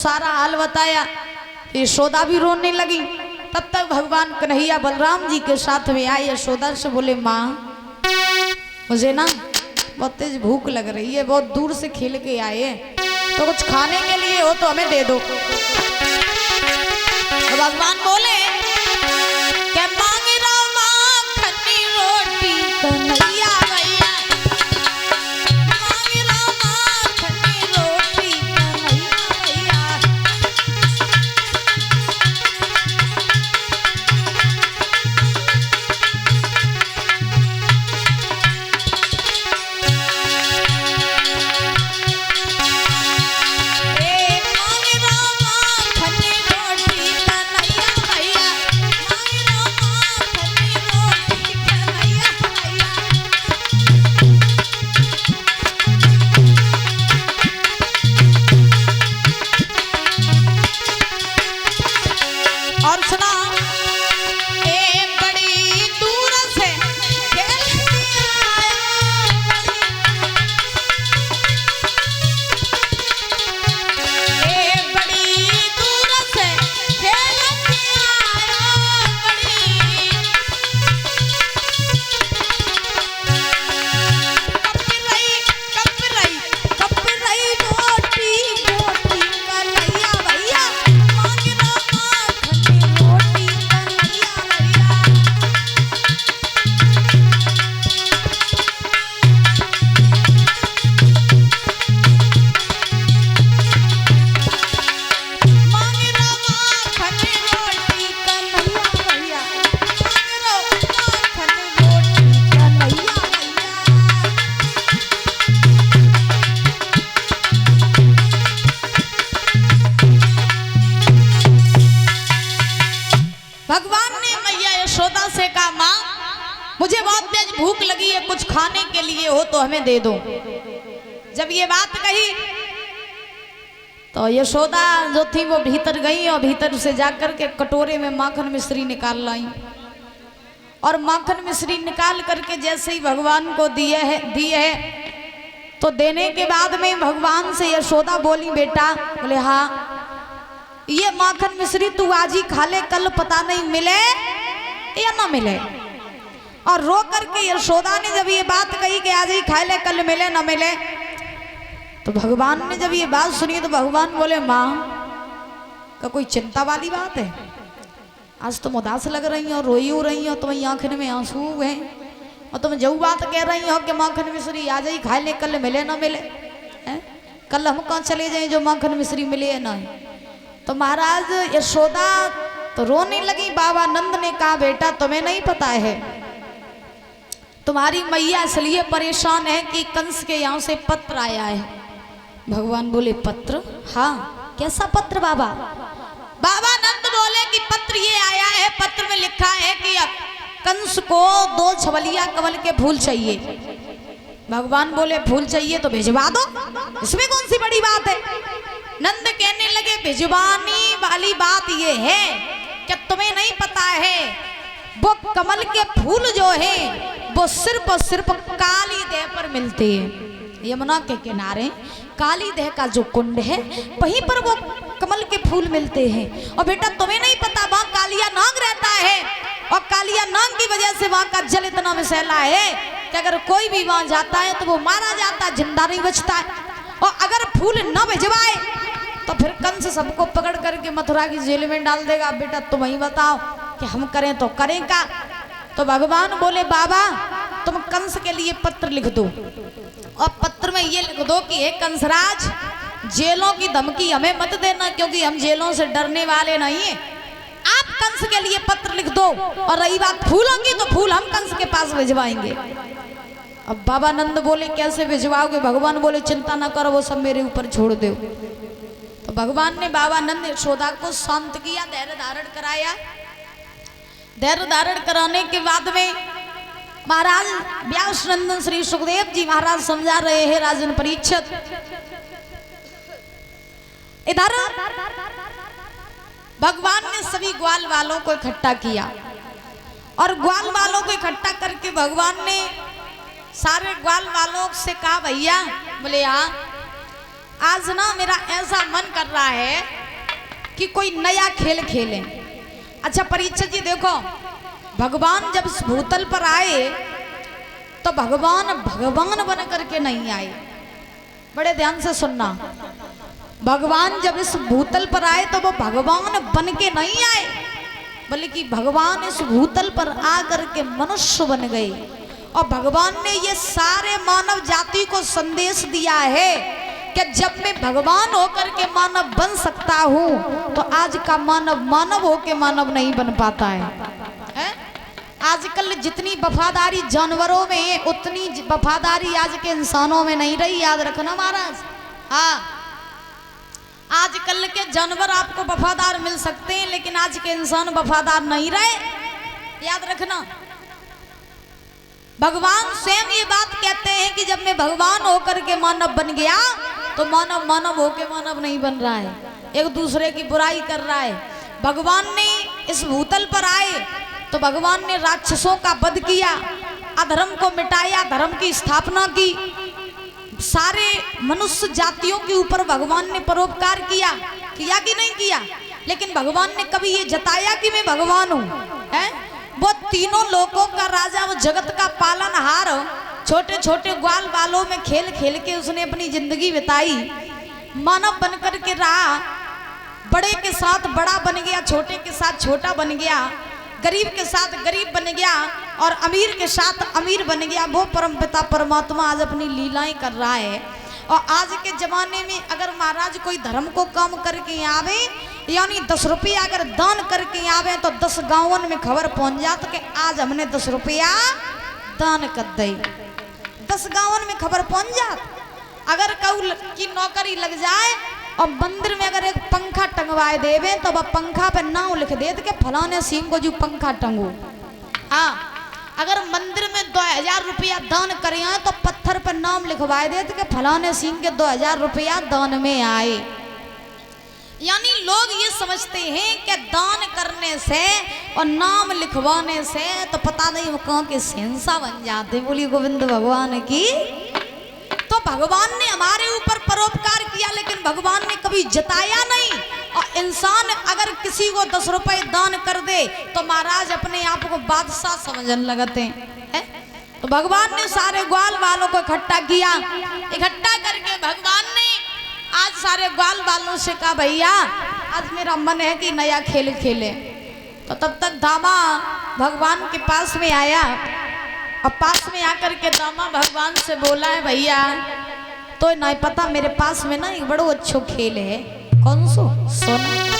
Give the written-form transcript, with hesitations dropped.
सारा हाल बताया। यशोदा भी रोने लगी। तब तक भगवान कन्हैया बलराम जी के साथ में आए। यशोदा से बोले, माँ मुझे ना बहुत तेज भूख लग रही है, बहुत दूर से खेल के आए हैं, तो कुछ खाने के लिए हो तो हमें दे दो। तो भगवान बोले, क्या मांग रहा हूं माखन रोटी कन्हैया भैया, मांग रहा हूं माखन रोटी कन्हैया भैया। और सुना, बड़ी दूर से खेल के आया, बड़ी दूर से खेल के आया, कप रही रोटी रोटी कन्हैया भैया, मांग रहा माखन रोटी कन्हैया भैया। मांग रहा माखन रोटी कन्हैया भैया, मांग रहा माखन रोटी कन्हैया भैया। भगवान ने मैया यशोदा से कहा, माँ मुझे बहुत तेज भूख लगी है, कुछ खाने के लिए हो तो हमें दे दो। जब ये बात कही तो यशोदा जो थी वो भीतर गई और भीतर से जाकर के कटोरे में माखन मिश्री निकाल लाई। और माखन मिश्री निकाल करके जैसे ही भगवान को दिए है तो देने के बाद में भगवान से यशोदा बोली, बेटा, बोले हाँ, ये माखन मिश्री तू आज ही खा ले, कल पता नहीं मिले या ना मिले। और रो करके यशोदा ने जब ये बात कही कि आज ही खा ले, कल मिले ना मिले, तो भगवान ने जब ये बात सुनी तो भगवान बोले, माँ का कोई चिंता वाली बात है? आज तुम उदास लग रही हो, रोई हो रही हो, तुम्हारी आंखों में आंसू हैं, और तुम जो बात कह रही हो कि माखन मिश्री आज ही खा ले, कल मिले ना मिले, कल हम कहाँ चले जाए जो माखन मिश्री मिले ना। तो महाराज यशोदा तो रोने लगी। बाबा नंद ने कहा, बेटा तुम्हें नहीं पता है, तुम्हारी मैया इसलिए परेशान है कि कंस के यहाँ से पत्र आया है। भगवान बोले, पत्र? हाँ, कैसा पत्र बाबा? बाबा नंद बोले कि पत्र ये आया है, पत्र में लिखा है कि कंस को 2 छबलिया कमल के फूल चाहिए। भगवान बोले, फूल चाहिए तो भिजवा दो, इसमें कौन सी बड़ी बात है। नंद कहने लगे, भिजवानी वाली बात ये है कि तुम्हें नहीं पता है, वो कमल के फूल जो है वो सिर्फ और सिर्फ काली देह पर मिलते हैं। यमुना के किनारे काली देह का जो कुंड है वहीं पर वो कमल के फूल मिलते हैं। और बेटा तुम्हें नहीं पता, वहाँ कालिया नाग रहता है, और कालिया नाग की वजह से वहाँ का जल इतना विषैला है कि अगर कोई भी वहाँ जाता है तो वो मारा जाता है, जिंदा नहीं बचता है। और अगर फूल न भिजवाए तो फिर कंस सबको पकड़ करके मथुरा की जेल में डाल देगा। बेटा तुम ही बताओ कि हम करें तो करें क्या। तो भगवान बोले, बाबा तुम कंस के लिए पत्र लिख दो, और पत्र में ये लिख दो कि हे कंसराज, जेलों की धमकी हमें मत देना, क्योंकि हम जेलों से डरने वाले नहीं हैं। आप कंस के लिए पत्र लिख दो, और रही बात फूलों की तो फूल हम कंस के पास भिजवाएंगे। अब बाबा नंद बोले, कैसे भिजवाओगे? भगवान बोले, चिंता ना करो, वो सब मेरे ऊपर छोड़ दो। तो भगवान ने बाबा नंद यशोदा को शांत किया, धैर्य धारण कराया। धैर्य धारण कराने के बाद में महाराज व्यास नंदन श्री सुखदेव जी महाराज समझा रहे हैं राजन परीक्षित। इधर भगवान ने सभी ग्वाल वालों को इकट्ठा किया, और ग्वाल वालों को इकट्ठा करके भगवान ने सारे ग्वाल वालों से कहा, भैया, बोले हाँ, आज ना मेरा ऐसा मन कर रहा है कि कोई नया खेल खेलें। अच्छा परीक्षित जी देखो, भगवान जब इस भूतल पर आए तो भगवान भगवान बन करके नहीं आए। बड़े ध्यान से सुनना, भगवान जब इस भूतल पर आए तो वो भगवान बन के नहीं आए, बल्कि भगवान इस भूतल पर आकर के मनुष्य बन गए। और भगवान ने ये सारे मानव जाति को संदेश दिया है कि जब मैं भगवान होकर के मानव बन सकता हूँ तो आज का मानव मानव होकर मानव नहीं बन पाता है? आजकल जितनी वफादारी जानवरों में है उतनी वफादारी आज के इंसानों में नहीं रही, याद रखना महाराज। हाँ, आजकल के जानवर आपको वफादार मिल सकते हैं लेकिन आज के इंसान वफादार नहीं रहे, याद रखना। भगवान स्वयं ये बात कहते हैं कि जब मैं भगवान होकर के मानव बन गया तो मानव मानव होकर मानव नहीं बन रहा है, एक दूसरे की बुराई कर रहा है। भगवान ने इस भूतल पर आए तो भगवान ने राक्षसों का वध किया, अधर्म को मिटाया, धर्म की स्थापना की, सारे मनुष्य जातियों के ऊपर भगवान ने परोपकार किया कि नहीं किया? लेकिन भगवान ने कभी ये जताया कि मैं भगवान हूँ? है वो तीनों लोकों का राजा, वो जगत का पालनहार, छोटे छोटे ग्वाल बालों में खेल खेल के उसने अपनी जिंदगी बिताई, मानव बनकर के रहा, बड़े के साथ बड़ा बन गया, छोटे के साथ छोटा बन गया, गरीब के साथ गरीब बन गया और अमीर के साथ अमीर बन गया। वो परमपिता परमात्मा आज अपनी लीलाएं कर रहा है। और आज के जमाने में अगर महाराज कोई धर्म को काम करके आवे, यानी 10 रुपया अगर दान करके आवे तो 10 गांवन में खबर पहुंच जात कि आज हमने 10 रुपया दान कर दे, 10 गांवन में खबर पहुंच जात। अगर कहू की नौकरी लग जाए और मंदिर में अगर एक पंखा टंगवाए देवे तो वह पंखा पे नाम लिख दे कि फलाने सिंह को जो पंखा टंगो। हाँ, अगर मंदिर में 2000 रुपया दान करे आए तो पत्थर पर नाम लिखवाए देते कि फलाने सिंह के 2000 रुपया दान में आए। यानी लोग ये समझते हैं कि दान करने से और नाम लिखवाने से तो पता नहीं वो कहाँ के सेंसा बन जाते। बोलिए गोविंद भगवान की। तो भगवान ने हमारे ऊपर परोपकार किया लेकिन भगवान ने कभी जताया नहीं। और इंसान अगर किसी को 10 रुपए दान कर दे तो महाराज अपने आप को बादशाह समझने लगते हैं। तो भगवान ने सारे ग्वाल वालों को इकट्ठा किया, इकट्ठा करके भगवान ने आज सारे ग्वाल वालों से कहा भैया आज मेरा मन है कि नया खेल खेले। तो तब तक दामा भगवान के पास में आया और पास में आकर के दामा भगवान से बोला है भैया तो नहीं पता मेरे पास में ना एक बड़ो अच्छो खेल है। कौन सो? सोना।